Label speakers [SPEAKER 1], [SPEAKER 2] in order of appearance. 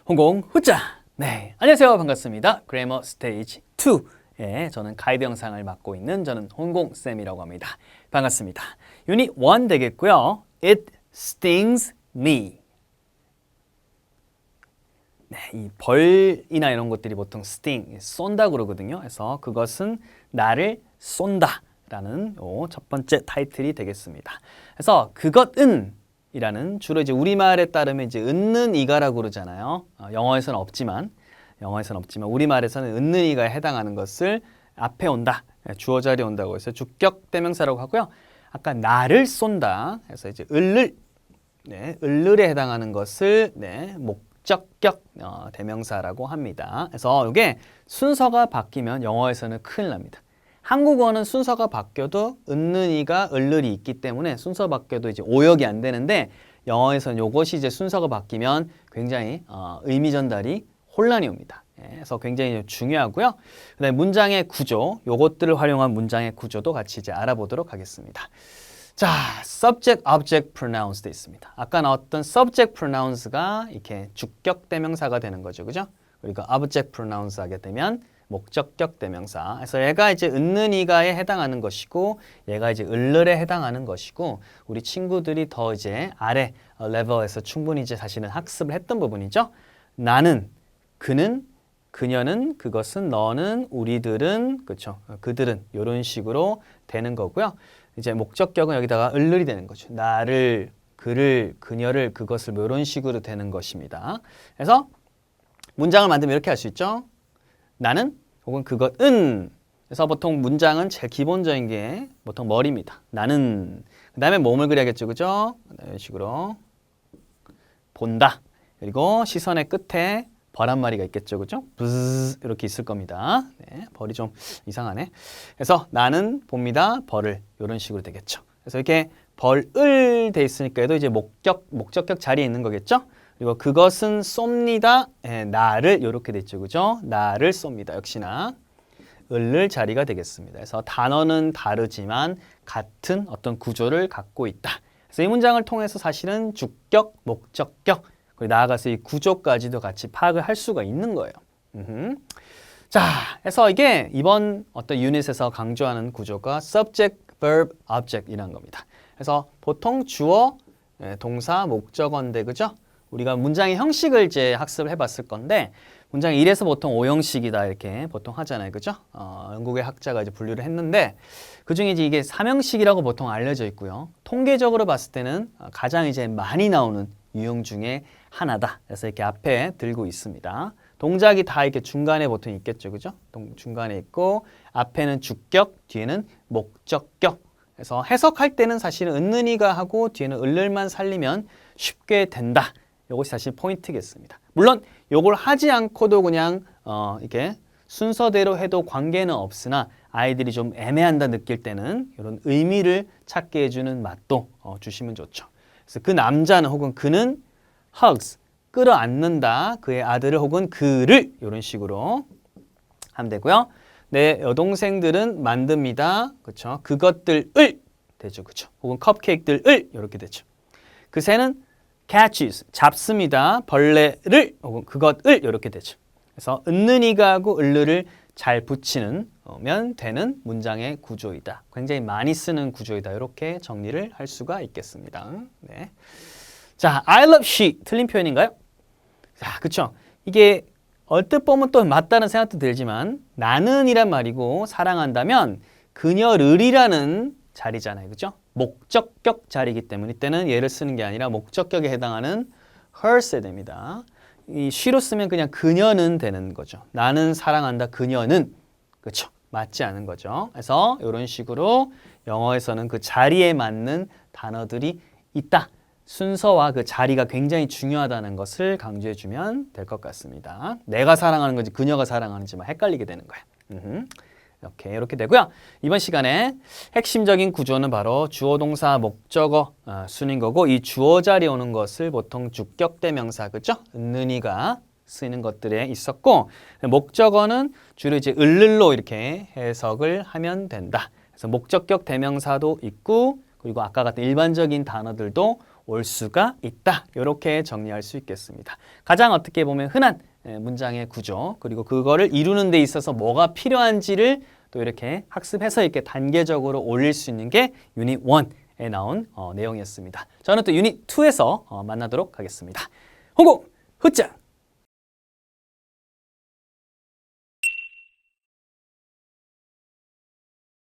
[SPEAKER 1] 홍공 후자. 네, 안녕하세요. 반갑습니다. 그래머 스테이지 2에 저는 가이드 영상을 맡고 있는 저는 홍공쌤이라고 합니다. 반갑습니다. 유닛 1 되겠고요. It stings me. 네, 이 벌이나 이런 것들이 보통 sting, 쏜다 그러거든요. 그래서 그것은 나를 쏜다 라는 첫 번째 타이틀이 되겠습니다. 그래서 그것은 이라는 주로 이제 우리말에 따르면 이제 은는 이가라고 그러잖아요. 영어에서는 없지만 우리말에서는 은는 이가에 해당하는 것을 앞에 온다, 주어 자리에 온다고 해서 주격 대명사라고 하고요. 아까 나를 쏜다 해서 이제 을을, 을을에 해당하는 것을 목적격 대명사라고 합니다. 그래서 이게 순서가 바뀌면 영어에서는 큰일 납니다. 한국어는 순서가 바뀌어도 은는이가 을을이 있기 때문에 순서 바뀌어도 이제 오역이 안 되는데 영어에서는 이것이 이제 순서가 바뀌면 굉장히 의미 전달이 혼란이 옵니다. 그래서 굉장히 중요하고요. 그다음에 문장의 구조, 요것들을 활용한 문장의 구조도 같이 이제 알아보도록 하겠습니다. 자, subject, object, pronouns 돼 있습니다. 아까 나왔던 subject pronouns가 이렇게 주격 대명사가 되는 거죠, 그죠? 그리고 object pronouns 하게 되면 목적격 대명사. 그래서 얘가 이제 은는이가에 해당하는 것이고 얘가 이제 을을에 해당하는 것이고 우리 친구들이 더 이제 아래 레벨에서 충분히 이제 사실은 학습을 했던 부분이죠. 나는, 그는, 그녀는, 그것은, 너는, 우리들은, 그렇죠. 그들은 이런 식으로 되는 거고요. 이제 목적격은 여기다가 을을이 되는 거죠. 나를, 그를, 그녀를, 그것을 뭐 이런 식으로 되는 것입니다. 그래서 문장을 만들면 이렇게 할 수 있죠. 나는 혹은 그것은. 그래서 보통 문장은 제일 기본적인 게 보통 머리입니다. 나는. 그 다음에 몸을 그려야겠죠, 그죠? 이런 식으로 본다. 그리고 시선의 끝에 벌 한 마리가 있겠죠, 그죠? 브즈 이렇게 있을 겁니다. 네, 벌이 좀 이상하네. 그래서 나는 봅니다. 벌을 이런 식으로 되겠죠. 그래서 이렇게 벌을 돼 있으니까 얘도 이제 목적격 자리에 있는 거겠죠? 그리고 그것은 쏩니다. 나를 이렇게 됐죠, 그죠? 나를 쏩니다. 역시나 을을 자리가 되겠습니다. 그래서 단어는 다르지만 같은 어떤 구조를 갖고 있다. 그래서 이 문장을 통해서 사실은 주격, 목적격, 그리고 나아가서 이 구조까지도 같이 파악을 할 수가 있는 거예요. 자, 그래서 이게 이번 어떤 유닛에서 강조하는 구조가 subject, verb, object 이라는 겁니다. 그래서 보통 주어, 동사, 목적어인데, 그죠? 우리가 문장의 형식을 이제 학습을 해봤을 건데 문장 1에서 보통 5형식이다 이렇게 보통 하잖아요, 그죠? 영국의 학자가 이제 분류를 했는데 그중에 이제 이게 3형식이라고 보통 알려져 있고요. 통계적으로 봤을 때는 가장 이제 많이 나오는 유형 중에 하나다. 그래서 이렇게 앞에 들고 있습니다. 동작이 다 이렇게 중간에 보통 있겠죠, 그죠? 중간에 있고 앞에는 주격, 뒤에는 목적격. 그래서 해석할 때는 사실은 은는이가 하고 뒤에는 을을만 살리면 쉽게 된다. 이것이 사실 포인트겠습니다. 물론 이걸 하지 않고도 그냥 이렇게 순서대로 해도 관계는 없으나 아이들이 좀 애매한다 느낄 때는 이런 의미를 찾게 해주는 맛도 주시면 좋죠. 그래서 그 남자는 혹은 그는 hugs, 끌어안는다. 그의 아들을 혹은 그를 이런 식으로 하면 되고요. 내 여동생들은 만듭니다. 그렇죠? 그것들을 되죠. 그렇죠? 혹은 컵케이크들을 이렇게 되죠. 그 새는 catches, 잡습니다. 벌레를 혹은 그것을 이렇게 되죠. 그래서 은는이가 하고 을을을 잘 붙이는 면 되는 문장의 구조이다. 굉장히 많이 쓰는 구조이다. 이렇게 정리를 할 수가 있겠습니다. 네. 자, I love she 틀린 표현인가요? 자, 그렇죠. 이게 얼뜻 보면 또 맞다는 생각도 들지만 나는이란 말이고 사랑한다면 그녀를이라는 자리잖아요, 그렇죠? 목적격 자리이기 때문에 이때는 얘를 쓰는 게 아니라 목적격에 해당하는 her 써야 됩니다. 이 she로 쓰면 그냥 그녀는 되는 거죠. 나는 사랑한다, 그녀는. 그렇죠? 맞지 않은 거죠. 그래서 이런 식으로 영어에서는 그 자리에 맞는 단어들이 있다. 순서와 그 자리가 굉장히 중요하다는 것을 강조해주면 될 것 같습니다. 내가 사랑하는 건지 그녀가 사랑하는지만 헷갈리게 되는 거예요. 이렇게 되고요. 이번 시간에 핵심적인 구조는 바로 주어, 동사, 목적어 순인 거고 이 주어 자리에 오는 것을 보통 주격 대명사, 그죠? 은는이가 쓰이는 것들에 있었고 목적어는 주로 이제 을을로 이렇게 해석을 하면 된다. 그래서 목적격 대명사도 있고 그리고 아까 같은 일반적인 단어들도 올 수가 있다. 이렇게 정리할 수 있겠습니다. 가장 어떻게 보면 흔한 문장의 구조, 그리고 그거를 이루는 데 있어서 뭐가 필요한지를 또 이렇게 학습해서 이렇게 단계적으로 올릴 수 있는 게 유닛 1에 나온 내용이었습니다. 저는 또 유닛 2에서 만나도록 하겠습니다. 홍보 후짱!